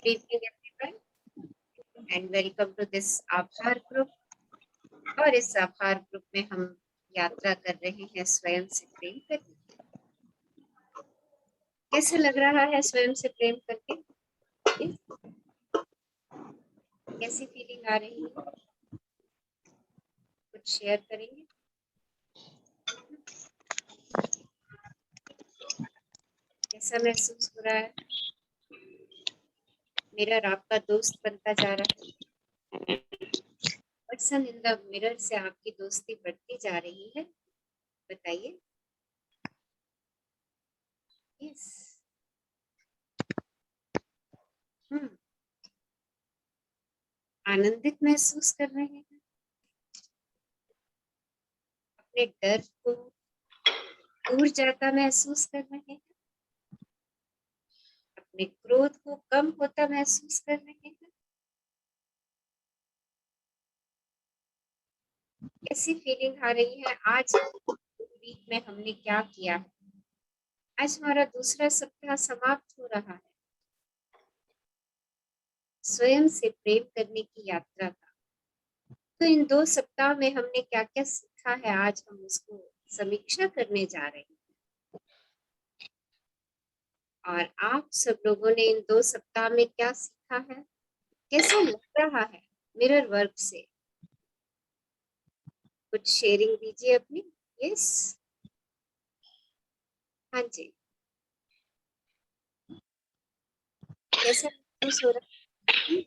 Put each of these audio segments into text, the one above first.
Good evening everyone and welcome to this आभार group. और इस आभार ग्रुप में हम यात्रा कर रहे हैं स्वयं से प्रेम करने की। कैसा लग रहा है स्वयं से प्रेम करके? कैसी फीलिंग आ रही है? कुछ शेयर करेंगे? कैसा महसूस हो रहा है? मिरर आपका दोस्त बनता जा रहा है। पर्सन इन द मिरर से आपकी दोस्ती बढ़ती जा रही है। बताइए। यस। आनंदित महसूस कर रहे हैं। अपने डर को दूर जाता महसूस कर रहे हैं। अपने क्रोध को कम होता महसूस कर रहे हैं। कैसी फीलिंग आ रही है? आज वीक में हमने क्या किया है? आज हमारा दूसरा सप्ताह समाप्त हो रहा है स्वयं से प्रेम करने की यात्रा का। तो इन 2 सप्ताह में हमने क्या क्या सीखा है, आज हम उसको समीक्षा करने जा रहे हैं। और आप सब लोगों ने इन 2 सप्ताह में क्या सीखा है? कैसा लग रहा है मिरर वर्क से? कुछ शेयरिंग दीजिए अपनी। यस। हाँ जी। कैसा महसूस हो रहा है?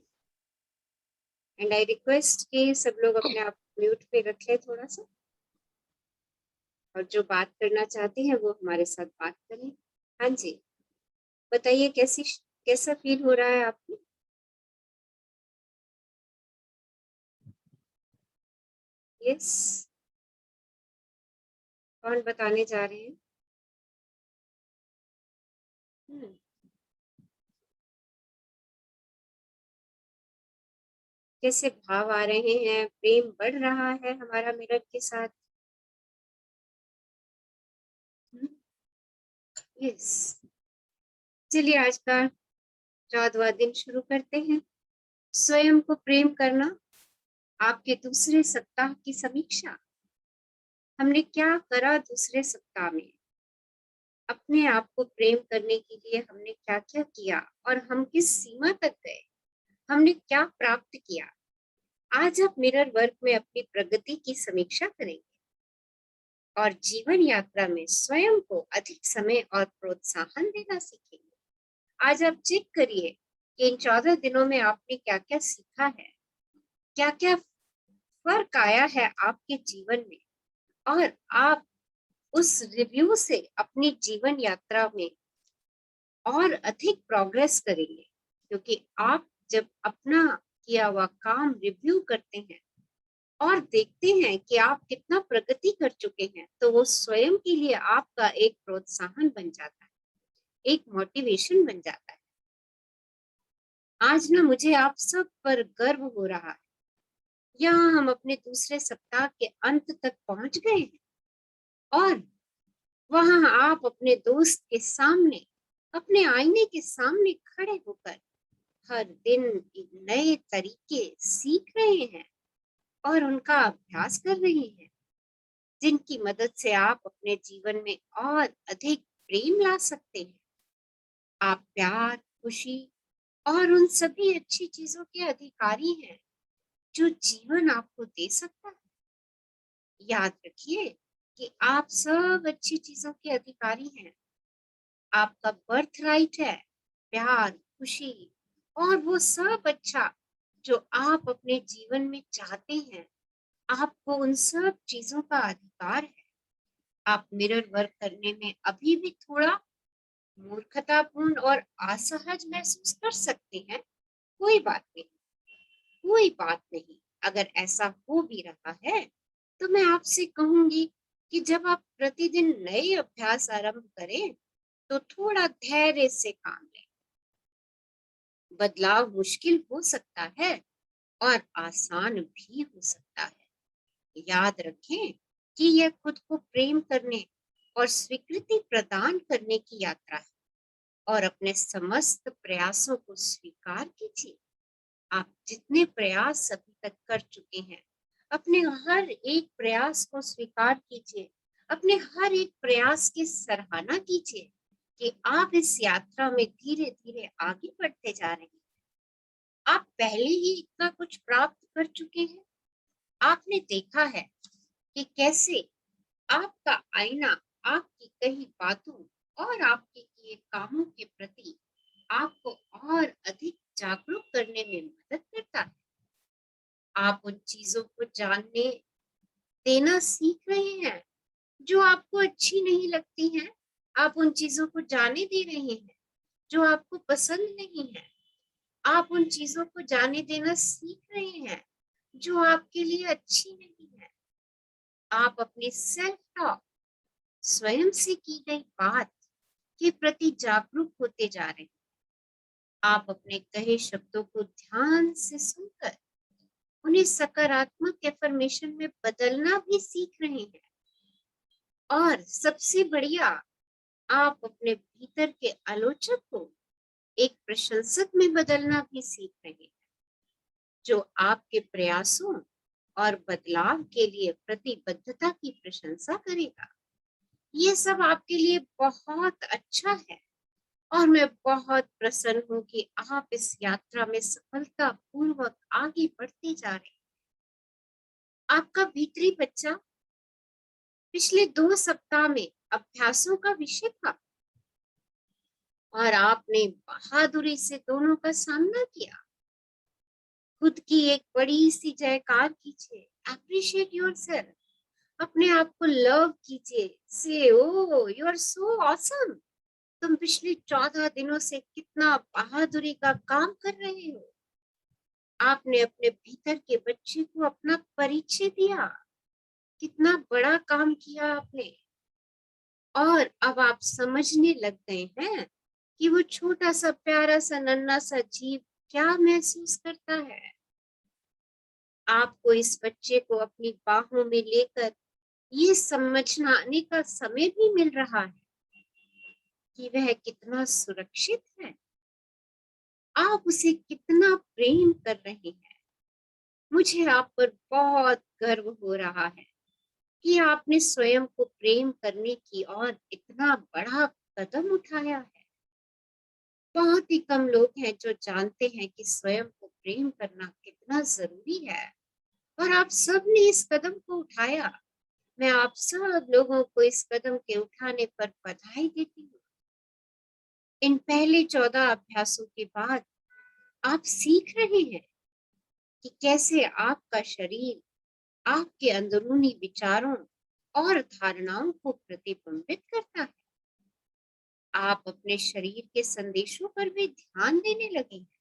एंड आई रिक्वेस्ट कि सब लोग अपने आप म्यूट पे रख ले थोड़ा सा, और जो बात करना चाहती हैं वो हमारे साथ बात करें। हाँ जी, बताइए कैसा फील हो रहा है आपको? यस। कौन बताने जा रहे हैं? कैसे भाव आ रहे हैं? प्रेम बढ़ रहा है हमारा मिरर के साथ? यस। चलिए आज का 14वां दिन शुरू करते हैं। स्वयं को प्रेम करना, आपके दूसरे सप्ताह की समीक्षा। हमने क्या करा दूसरे सप्ताह में? अपने आप को प्रेम करने के लिए हमने क्या क्या किया और हम किस सीमा तक गए? हमने क्या प्राप्त किया? आज आप मिरर वर्क में अपनी प्रगति की समीक्षा करेंगे और जीवन यात्रा में स्वयं को अधिक समय और प्रोत्साहन देना सीखेंगे। आज आप चेक करिए कि इन 14 दिनों में आपने क्या क्या सीखा है, क्या क्या फर्क आया है आपके जीवन में, और आप उस रिव्यू से अपनी जीवन यात्रा में और अधिक प्रोग्रेस करेंगे। क्योंकि आप जब अपना किया हुआ काम रिव्यू करते हैं और देखते हैं कि आप कितना प्रगति कर चुके हैं, तो वो स्वयं के लिए आपका एक प्रोत्साहन बन जाता है, एक मोटिवेशन बन जाता है। आज ना मुझे आप सब पर गर्व हो रहा है। यहाँ हम अपने दूसरे सप्ताह के अंत तक पहुंच गए हैं और वहां आप अपने दोस्त के सामने, अपने आईने के सामने खड़े होकर हर दिन एक नए तरीके सीख रहे हैं और उनका अभ्यास कर रहे हैं, जिनकी मदद से आप अपने जीवन में और अधिक प्रेम ला सकते हैं। आप प्यार, खुशी और उन सभी अच्छी चीजों के अधिकारी हैं जो जीवन आपको दे सकता है। याद रखिए कि आप सब अच्छी चीजों के अधिकारी हैं। आपका बर्थ राइट है प्यार, खुशी और वो सब अच्छा जो आप अपने जीवन में चाहते हैं। आपको उन सब चीजों का अधिकार है। आप मिरर वर्क करने में अभी भी थोड़ा मूर्खतापूर्ण और असहज महसूस कर सकते हैं। कोई बात नहीं, कोई बात नहीं। अगर ऐसा हो भी रहा है तो मैं आपसे कहूंगी कि जब आप प्रतिदिन नए अभ्यास आरंभ करें तो थोड़ा धैर्य से काम लें। बदलाव मुश्किल हो सकता है और आसान भी हो सकता है। याद रखें कि यह खुद को प्रेम करने और स्वीकृति प्रदान करने की यात्रा है और अपने समस्त प्रयासों को स्वीकार स्वीकार कीजिए। आप जितने प्रयास अभी तक कर चुके हैं, अपने हर एक प्रयास को स्वीकार कीजिए। अपने हर एक प्रयास की सराहना कीजिए कि आप इस यात्रा में धीरे-धीरे आगे बढ़ते जा रहे हैं। आप पहले ही इतना कुछ प्राप्त कर चुके हैं। आपने देखा है कि कैसे आपका आईना आपकी कही बातों और आपके किए कामों के प्रति आपको और अधिक जागरूक करने में मदद करता है। आप उन चीजों को जानने देना सीख रहे हैं जो आपको अच्छी नहीं लगती हैं। आप उन चीजों को जाने दे रहे हैं जो आपको पसंद नहीं है। आप उन चीजों को जाने देना सीख रहे हैं जो आपके लिए अच्छी नहीं है। आप अपनी सेल्फ टॉक, स्वयं से की गई बात के प्रति जागरूक होते जा रहे हैं। आप अपने कहे शब्दों को ध्यान से सुनकर उन्हें सकारात्मक एफर्मेशन में बदलना भी सीख रहे हैं। और सबसे बढ़िया, आप अपने भीतर के आलोचक को एक प्रशंसक में बदलना भी सीख रहे हैं, जो आपके प्रयासों और बदलाव के लिए प्रतिबद्धता की प्रशंसा करेगा। ये सब आपके लिए बहुत अच्छा है और मैं बहुत प्रसन्न हूँ कि आप इस यात्रा में सफलता पूर्वक आगे बढ़ते जा रहे हैं। आपका भीतरी बच्चा पिछले 2 सप्ताह में अभ्यासों का विषय था और आपने बहादुरी से दोनों का सामना किया। खुद की एक बड़ी सी जयकार कीजिए। Appreciate yourself. अपने आप को लव कीजिए। से ओ यू आर सो ऑसम। तुम पिछले 14 दिनों से कितना बहादुरी का काम कर रहे हो। आपने अपने भीतर के बच्चे को अपना परिचय दिया। कितना बड़ा काम किया आपने। और अब आप समझने लग गए हैं कि वो छोटा सा प्यारा सा नन्हा सा जीव क्या महसूस करता है। आपको इस बच्चे को अपनी बाहों में लेकर ये समझने का समय भी मिल रहा है कि वह कितना सुरक्षित है। आप उसे कितना प्रेम कर रहे हैं। मुझे आप पर बहुत गर्व हो रहा है कि आपने स्वयं को प्रेम करने की ओर इतना बड़ा कदम उठाया है। बहुत ही कम लोग हैं जो जानते हैं कि स्वयं को प्रेम करना कितना जरूरी है और आप सब ने इस कदम को उठाया। मैं आप सब लोगों को इस कदम के उठाने पर बधाई देती हूँ। इन पहले 14 अभ्यासों के बाद आप सीख रहे हैं कि कैसे आपका शरीर आपके अंदरूनी विचारों और धारणाओं को प्रतिबिंबित करता है। आप अपने शरीर के संदेशों पर भी ध्यान देने लगे हैं।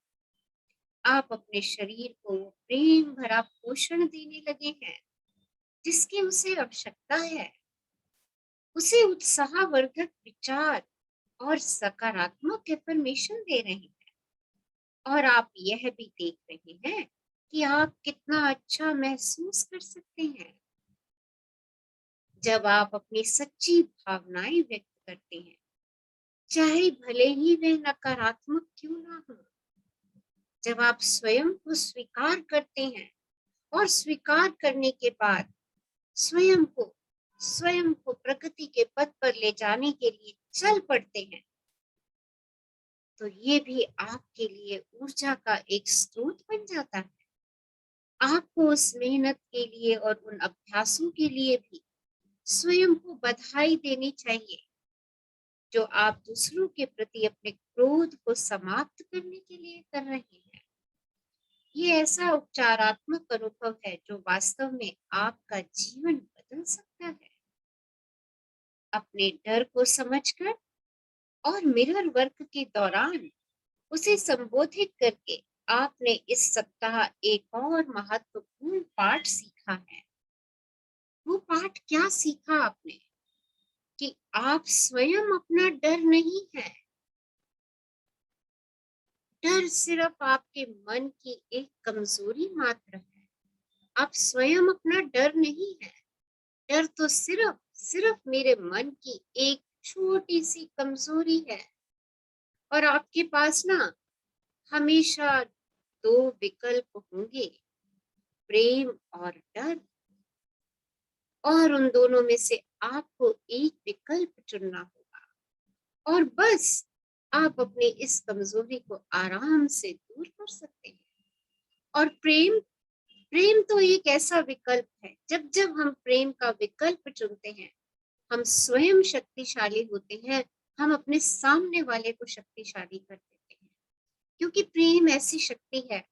आप अपने शरीर को प्रेम भरा पोषण देने लगे हैं जिसकी उसे आवश्यकता है। उसे उत्साहवर्धक विचार और सकारात्मक एफर्मेशन दे रहे हैं और आप यह भी देख रहे हैं कि आप कितना अच्छा महसूस कर सकते हैं जब आप अपनी सच्ची भावनाएं व्यक्त करते हैं, चाहे भले ही वे नकारात्मक क्यों ना हो। जब आप स्वयं को स्वीकार करते हैं और स्वीकार करने के बाद स्वयं को प्रगति के पथ पर ले जाने के लिए चल पड़ते हैं, तो ये भी आपके लिए ऊर्जा का एक स्रोत बन जाता है। आपको उस मेहनत के लिए और उन अभ्यासों के लिए भी स्वयं को बधाई देनी चाहिए जो आप दूसरों के प्रति अपने क्रोध को समाप्त करने के लिए कर रहे हैं। ये ऐसा उपचारात्मक अनुभव है जो वास्तव में आपका जीवन बदल सकता है। अपने डर को समझकर और मिरर वर्क के दौरान उसे संबोधित करके आपने इस सप्ताह एक और महत्वपूर्ण पाठ सीखा है। वो पाठ क्या सीखा आपने? कि आप स्वयं अपना डर नहीं है। डर सिर्फ आपके मन की एक कमजोरी मात्र है। आप स्वयं अपना डर नहीं है। डर तो सिर्फ मेरे मन की एक छोटी सी कमजोरी है और आपके पास ना हमेशा दो विकल्प होंगे, प्रेम और डर, और उन दोनों में से आपको एक विकल्प चुनना होगा और बस आप अपनी इस कमजोरी को आराम से दूर कर सकते हैं। और प्रेम, प्रेम तो एक ऐसा विकल्प है, जब जब हम प्रेम का विकल्प चुनते हैं, हम स्वयं शक्तिशाली होते हैं, हम अपने सामने वाले को शक्तिशाली कर देते हैं। क्योंकि प्रेम ऐसी शक्ति है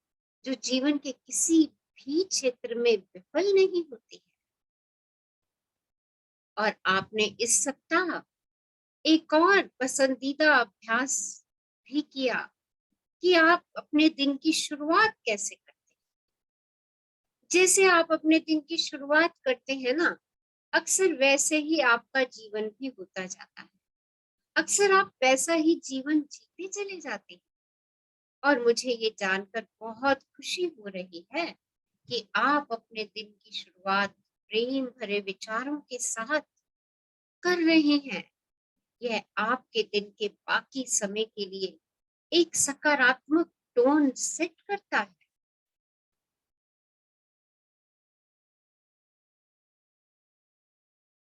जो जीवन के किसी भी क्षेत्र में विफल नहीं होती है। और आपने इस सप्ताह एक और पसंदीदा अभ्यास भी किया कि आप अपने दिन की शुरुआत कैसे करते हैं। जैसे आप अपने दिन की शुरुआत करते हैं ना, अक्सर वैसे ही आपका जीवन भी होता जाता है। अक्सर आप वैसा ही जीवन जीते चले जाते हैं। और मुझे ये जानकर बहुत खुशी हो रही है कि आप अपने दिन की शुरुआत प्रेम भरे विचारों के साथ कर रहे हैं। यह आपके दिन के बाकी समय के लिए एक सकारात्मक टोन सेट करता है।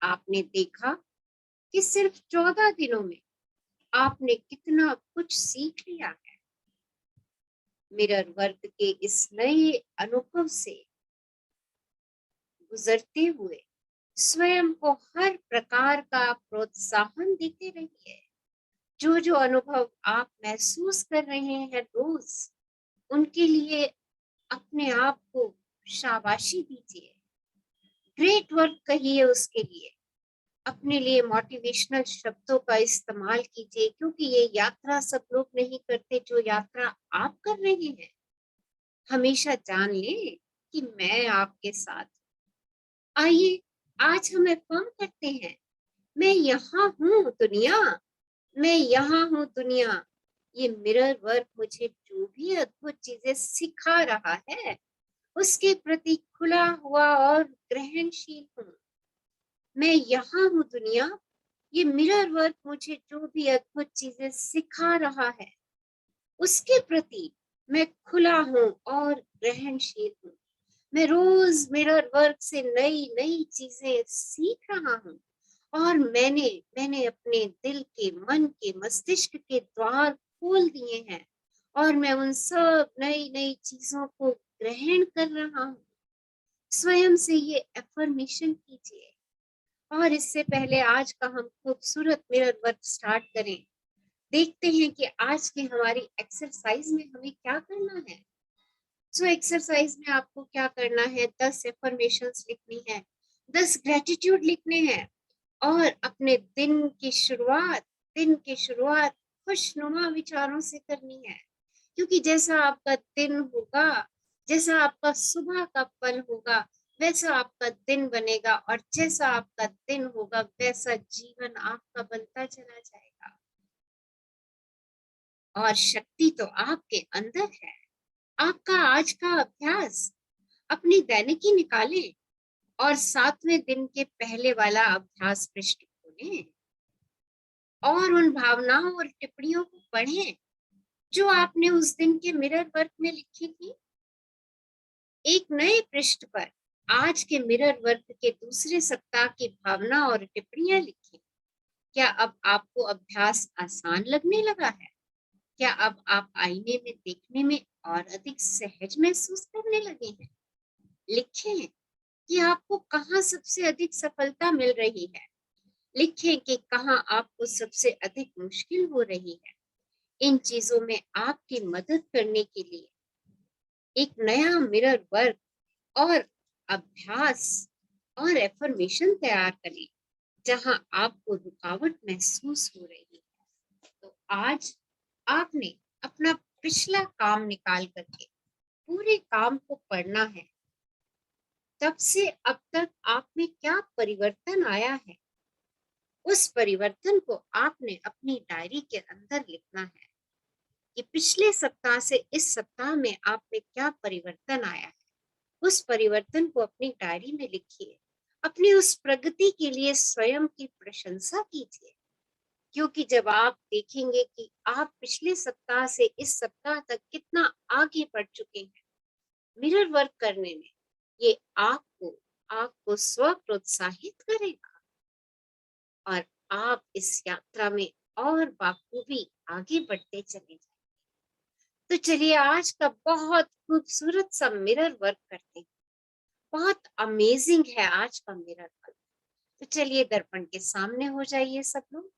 आपने देखा कि सिर्फ 14 दिनों में आपने कितना कुछ सीख लिया है। मिरर वर्क के इस नए अनुभव से गुजरते हुए स्वयं को हर प्रकार का प्रोत्साहन देते रहिए। जो जो अनुभव आप महसूस कर रहे हैं रोज, उनके लिए अपने आप को शाबाशी दीजिए, ग्रेट वर्क कहिए उसके लिए। अपने लिए मोटिवेशनल शब्दों का इस्तेमाल कीजिए, क्योंकि ये यात्रा सब लोग नहीं करते जो यात्रा आप कर रहे हैं। हमेशा जान लें कि मैं आपके साथ। आइए आज हम अफ़र्म करते हैं, मैं यहाँ हूँ दुनिया, मैं यहाँ हूँ दुनिया। ये मिरर वर्क मुझे जो भी अद्भुत चीजें सिखा रहा है, उसके प्रति खुला हुआ और ग्रहणशील हूँ। मैं यहाँ हूँ दुनिया, ये मिरर वर्क मुझे जो भी अद्भुत चीजें सिखा रहा है, उसके प्रति मैं खुला हूँ और ग्रहणशील हूँ। मैं रोज मिरर वर्क से नई नई चीजें सीख रहा हूँ। और मैंने मैंने अपने दिल के, मन के, मस्तिष्क के द्वार खोल दिए हैं और मैं उन सब नई नई चीजों को ग्रहण कर रहा हूँ। स्वयं से ये एफर्मेशन कीजिए। और इससे पहले आज का हम खूबसूरत मिरर वर्क स्टार्ट करें, देखते हैं कि आज की हमारी एक्सरसाइज में हमें क्या करना है। सो एक्सरसाइज में आपको क्या करना है, 10 एफर्मेशंस लिखनी है, 10 ग्रेटिट्यूड लिखने हैं और अपने दिन की शुरुआत खुशनुमा विचारों से करनी है। क्योंकि जैसा आपका दिन होगा, जैसा आपका सुबह का पल होगा, वैसा आपका दिन बनेगा, और जैसा आपका दिन होगा वैसा जीवन आपका बनता चला जाएगा। और शक्ति तो आपके अंदर है। आपका आज का अभ्यास, अपनी दैनिकी निकालें और 7वें दिन के पहले वाला अभ्यास पृष्ठ खोलें और उन भावनाओं और टिप्पणियों को पढ़ें जो आपने उस दिन के मिरर वर्क में लिखी थी। एक नए पृष्ठ पर आज के मिरर वर्क के दूसरे सप्ताह की भावना और टिप्पणियां लिखें। क्या अब आपको अभ्यास आसान लगने लगा है? क्या अब आप आईने में देखने में और अधिक सहज महसूस करने लगे हैं? लिखें कि आपको कहाँ सबसे अधिक सफलता मिल रही है। लिखें कि कहाँ आपको सबसे अधिक मुश्किल हो रही है। इन चीजों में आपकी मदद करने के लिए एक नया मिरर वर्क और अभ्यास और एफर्मेशन तैयार करें जहां आपको रुकावट महसूस हो रही है। तो आज आपने अपना पिछला काम निकाल करके पूरे काम को पढ़ना है। तब से अब तक आप में क्या परिवर्तन आया है, उस परिवर्तन को आपने अपनी डायरी के अंदर लिखना है कि पिछले सप्ताह से इस सप्ताह में आप में क्या परिवर्तन आया है। उस परिवर्तन को अपनी डायरी में लिखिए। अपनी उस प्रगति के लिए स्वयं की प्रशंसा कीजिए। क्योंकि जब आप देखेंगे कि आप पिछले सप्ताह से इस सप्ताह तक कितना आगे बढ़ चुके हैं मिरर वर्क करने में, ये आपको आपको स्व प्रोत्साहित करेगा और आप इस यात्रा में और बाखूबी आगे बढ़ते चले जाएंगे। तो चलिए आज का बहुत खूबसूरत सा मिरर वर्क करते हैं। बहुत अमेजिंग है आज का मिरर वर्क। तो चलिए दर्पण के सामने हो जाइए सब लोग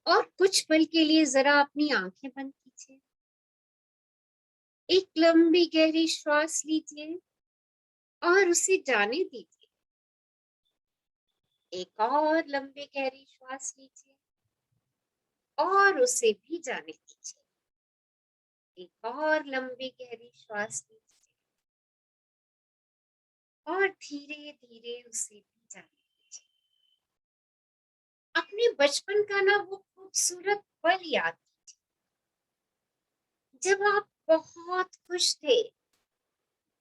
और कुछ पल के लिए जरा अपनी आंखें बंद कीजिए। एक लंबी गहरी श्वास लीजिए और उसे जाने दीजिए। एक और लंबी गहरी श्वास लीजिए और उसे भी जाने दीजिए। एक और लंबी गहरी श्वास लीजिए और धीरे धीरे उसे भी जाने दीजिए। अपने बचपन का ना वो खूबसूरत पल याद कीजिए जब आप बहुत खुश थे,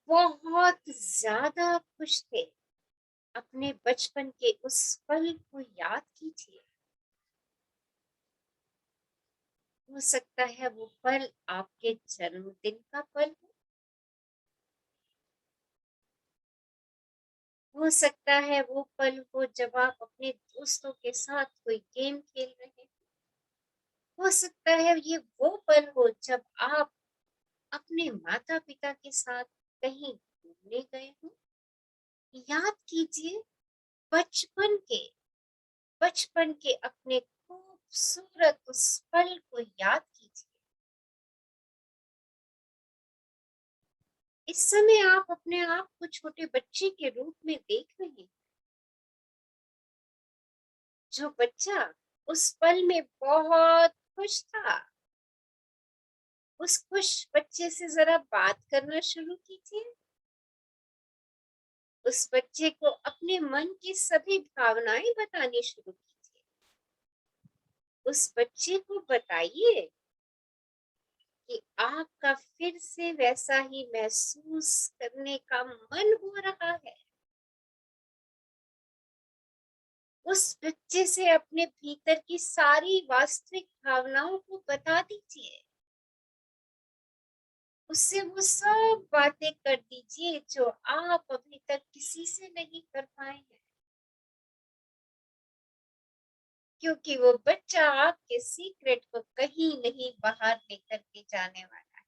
बहुत ज्यादा खुश थे। अपने बचपन के उस पल को याद कीजिए। हो सकता है वो पल आपके जन्मदिन का पल हो सकता है वो पल हो जब आप अपने दोस्तों के साथ कोई गेम खेल रहे हैं। हो सकता है ये वो पल हो जब आप अपने माता पिता के साथ कहीं घूमने गए हो। याद कीजिए बचपन के बचपन के अपने खूबसूरत उस पल को याद कीजिए। इस समय आप अपने आप को छोटे बच्चे के रूप में देख रहे हैं। जो बच्चा उस पल में बहुत खुश था, उस खुश बच्चे से जरा बात करना शुरू कीजिए। उस बच्चे को अपने मन की सभी भावनाएं बतानी शुरू कीजिए। उस बच्चे को बताइए कि आपका फिर से वैसा ही महसूस करने का मन हो रहा है। उस बच्चे से अपने भीतर की सारी वास्तविक भावनाओं को बता दीजिए। उससे वो सब बातें कर दीजिए जो आप अभी तक किसी से नहीं कर पाए हैं। क्योंकि वो बच्चा आपके सीक्रेट को कहीं नहीं बाहर लेकर के जाने वाला है।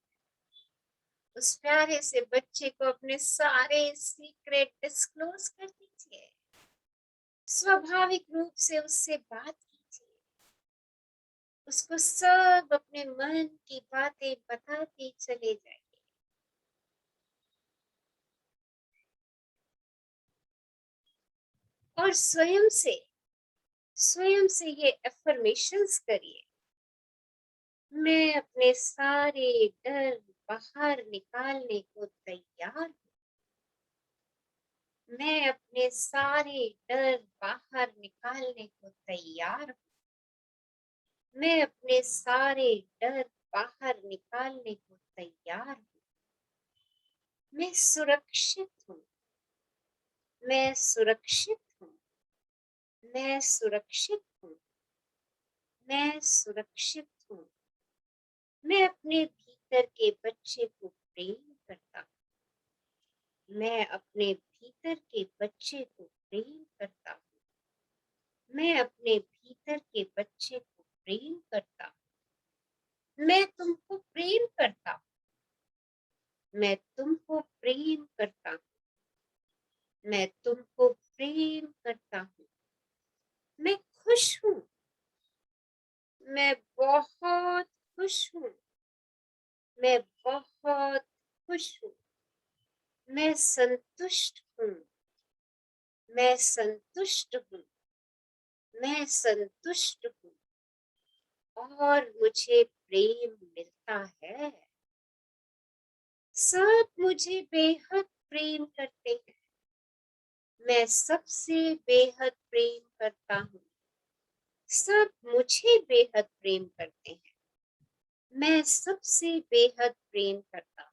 उस प्यारे से बच्चे को अपने सारे सीक्रेट डिस्क्लोज कर दीजिए। स्वाभाविक रूप से उससे बात कीजिए। उसको सब अपने मन की बातें बताते चले जाइए। और स्वयं से ये एफर्मेशंस करिए। मैं अपने सारे डर बाहर निकालने को तैयार हूँ। मैं अपने सारे डर बाहर निकालने को तैयार हूँ। मैं अपने सारे डर बाहर निकालने को तैयार हूँ। मैं सुरक्षित हूँ। मैं सुरक्षित हूँ। मैं सुरक्षित हूँ। मैं सुरक्षित हूँ। मैं अपने भीतर के बच्चे को प्रेम करता हूँ। मैं अपने भीतर के बच्चे को प्रेम करता हूँ। मैं अपने भीतर के बच्चे को प्रेम करता हूँ। मैं तुमको प्रेम करता हूँ। मैं तुमको प्रेम करता हूँ। मैं तुमको प्रेम करता हूँ। मैं खुश हूँ। मैं बहुत खुश हूँ। मैं बहुत खुश हूँ। मैं संतुष्ट हूँ। मैं संतुष्ट हूँ। मैं संतुष्ट हूँ और मुझे प्रेम मिलता है। सब मुझे बेहद प्रेम करते हैं। मैं सबसे बेहद प्रेम करता हूँ। सब मुझे बेहद प्रेम करते हैं। मैं सबसे बेहद प्रेम करता हूँ।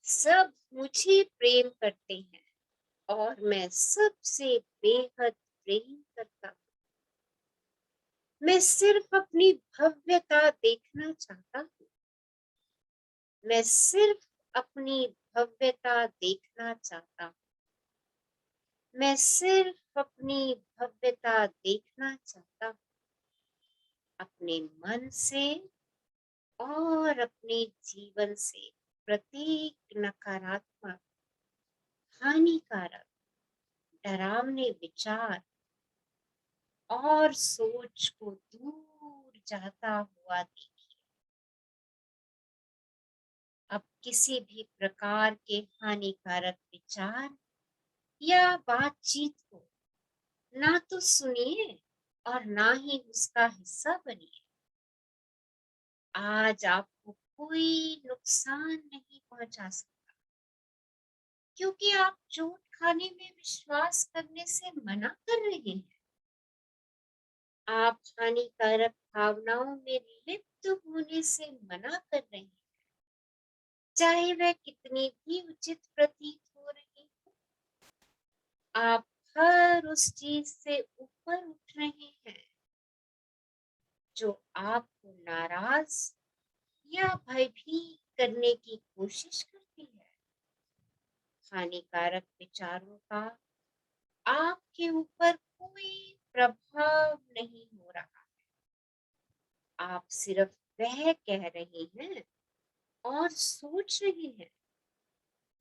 सब मुझे प्रेम करते हैं और मैं सबसे बेहद प्रेम करता हूँ। मैं सिर्फ अपनी भव्यता देखना चाहता हूँ। मैं सिर्फ अपनी भव्यता देखना चाहता हूँ। मैं सिर्फ अपनी भव्यता देखना चाहता हूँ। अपने मन से और अपने जीवन से प्रत्येक नकारात्मक, हानिकारक, डरावने विचार और सोच को दूर जाता हुआ देखिए। अब किसी भी प्रकार के हानिकारक विचार या बातचीत को ना तो सुनिए और ना ही उसका हिस्सा बनिए। आज आपको कोई नुकसान नहीं पहुंचा सकता, क्योंकि आप चोट खाने में विश्वास करने से मना कर रहे हैं। आप हानिकारक भावनाओं में लिप्त होने से मना कर रहे हैं, चाहे वह कितनी भी उचित प्रतीत हो रही हो। आप हर उस चीज से ऊपर उठ रहे हैं जो आपको नाराज या भयभीत करने की कोशिश करती है। हानिकारक विचारों का आपके ऊपर कोई प्रभाव नहीं हो रहा। आप सिर्फ वह कह रहे हैं और सोच रहे हैं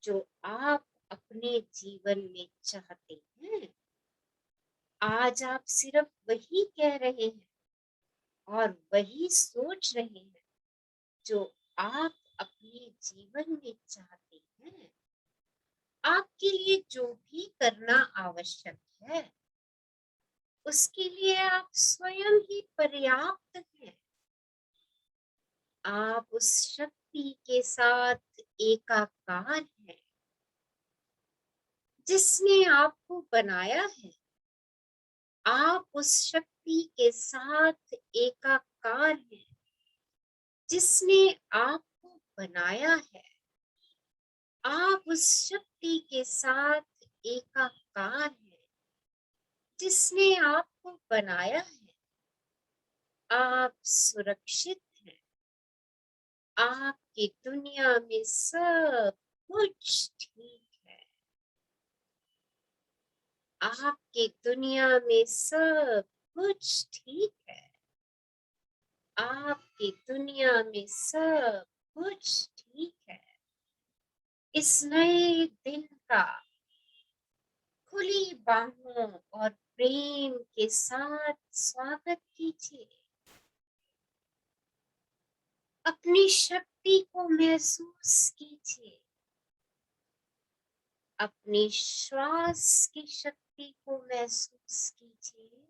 जो आप अपने जीवन में चाहते हैं। आज आप सिर्फ वही कह रहे हैं और वही सोच रहे हैं जो आप अपने जीवन में चाहते हैं। आपके लिए जो भी करना आवश्यक है, उसके लिए आप स्वयं ही पर्याप्त हैं। आप उस शक्ति के साथ एकाकार हैं जिसने आपको बनाया है। आप उस शक्ति के साथ एकाकार हैं जिसने आपको बनाया है। आप उस शक्ति के साथ एकाकार हैं जिसने आपको बनाया है। आप सुरक्षित हैं। आपकी दुनिया में सब कुछ ठीक है। आपकी दुनिया में सब कुछ ठीक है। आपकी दुनिया में सब कुछ ठीक है। इस नए दिन का खुली बाहों और प्रेम के साथ स्वागत कीजिए। अपनी शक्ति को महसूस कीजिए। अपनी श्वास की शक्ति को महसूस कीजिए।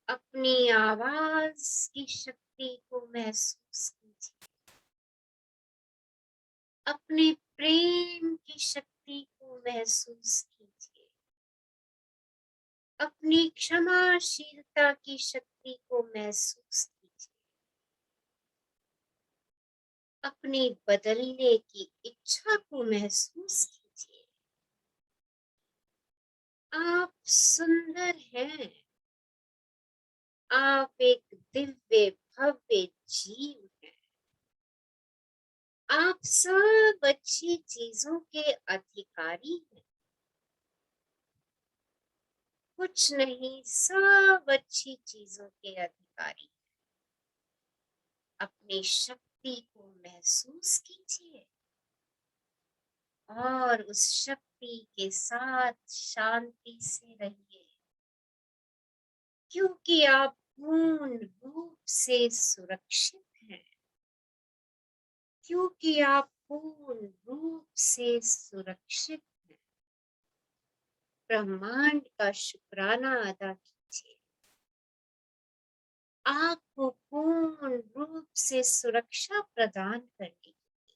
अपनी आवाज की शक्ति को महसूस कीजिए। अपने प्रेम की शक्ति को महसूस कीजिए। अपनी क्षमाशीलता की शक्ति को महसूस कीजिए। अपनी बदलने की इच्छा को महसूस कीजिए। आप सुंदर हैं। आप एक दिव्य भव्य जीव हैं। आप सब अच्छी चीजों के अधिकारी हैं। कुछ नहीं, सब अच्छी चीजों के अधिकारी हैं। अपनी शक्ति को महसूस कीजिए और उस शक्ति के साथ शांति से रहिए, क्योंकि आप पूर्ण रूप से सुरक्षित हैं। क्योंकि आप पूर्ण रूप से सुरक्षित हैं। ब्रह्मांड का शुक्राना अदा कीजिए। आपको पूर्ण रूप से सुरक्षा प्रदान करने के लिए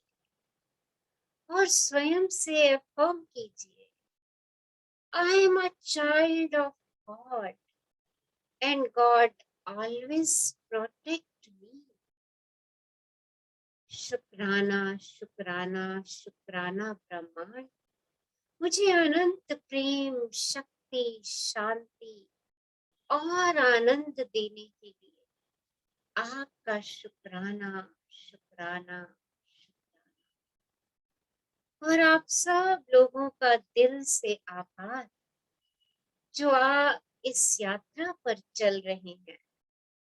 और स्वयं से अफर्म कीजिए, I am a child of God and God always protect me. शुक्राना शुक्राना शुक्राना ब्रह्मांड मुझे अनंत प्रेम, शक्ति शक्ति, शांति और आनंद देने के लिए आपका शुक्राना, शुक्राना, शुक्राना। और आप सब लोगों का दिल से आभार जो इस यात्रा पर चल रहे हैं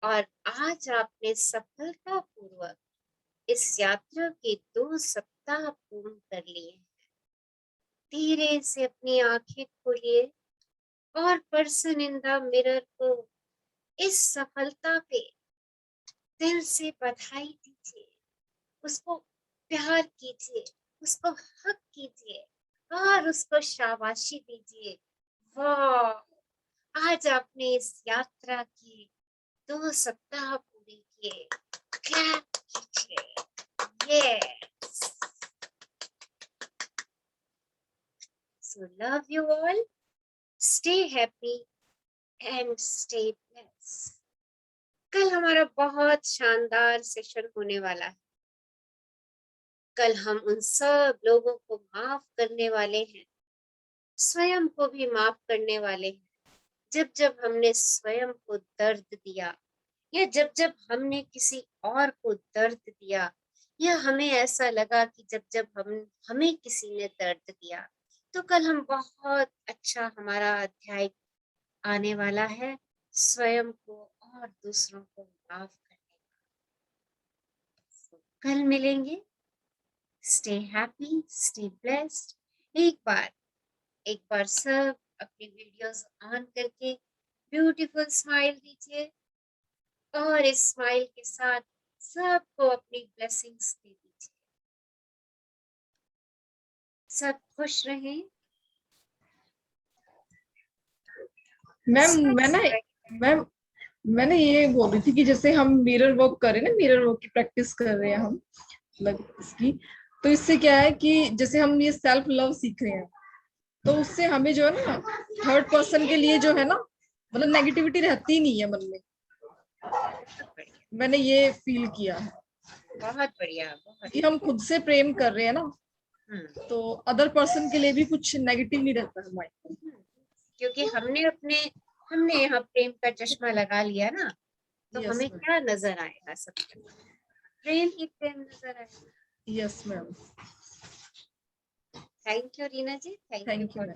और आज आपने सफलतापूर्वक इस यात्रा के 2 सप्ताह पूर्ण कर लिए हैं। धीरे से अपनी आंखें खोलिए और पर्सन इन द मिरर को इस सफलता पे दिल से बधाई दीजिए, उसको प्यार कीजिए, उसको हक कीजिए और उसको शाबाशी दीजिए। वाह, आज आपने इस यात्रा की 2 सप्ताह पूरे किए। क्लैप कीजिए। Yes. So love you all. Stay happy and stay blessed. कल हमारा बहुत शानदार सेशन होने वाला है। कल हम उन सब लोगों को माफ करने वाले हैं, स्वयं को भी माफ करने वाले हैं, जब जब हमने स्वयं को दर्द दिया या जब जब हमने किसी और को दर्द दिया या हमें ऐसा लगा कि जब जब हमें किसी ने दर्द दिया। तो कल हम बहुत अच्छा हमारा अध्याय आने वाला है स्वयं को और दूसरों को माफ करने का। कल मिलेंगे। Stay happy, stay blessed. एक बार सब अपनी वीडियोस ऑन करके ब्यूटीफुल स्माइल दीजिए और इस स्माइल के साथ सबको अपनी ब्लेसिंग्स दे दीजिए। सब खुश रहें। मैम मैंने ये बोल रही थी कि जैसे हम मिरर वर्क कर रहे हैं ना, मिरर वर्क की प्रैक्टिस कर रहे हैं हम, मतलब इसकी, तो इससे क्या है कि जैसे हम ये सेल्फ लव सीख रहे हैं, तो उससे हमें जो है ना, थर्ड पर्सन के लिए जो है ना, मतलब नेगेटिविटी रहती नहीं है मन में। मैंने ये फील किया है। बहुत बढ़िया, बहुत कि हम खुद से प्रेम कर रहे हैं ना, तो अदर पर्सन के लिए भी कुछ नेगेटिव नहीं रहता है माइंड में। क्योंकि हमने यहाँ प्रेम का चश्मा लगा लिया ना, तो हमें क्या नजर आएगा? सब प्रेम ही प्रेम नजर आएगा। Yes ma'am. Thank you Reena ji, thank you ma'am.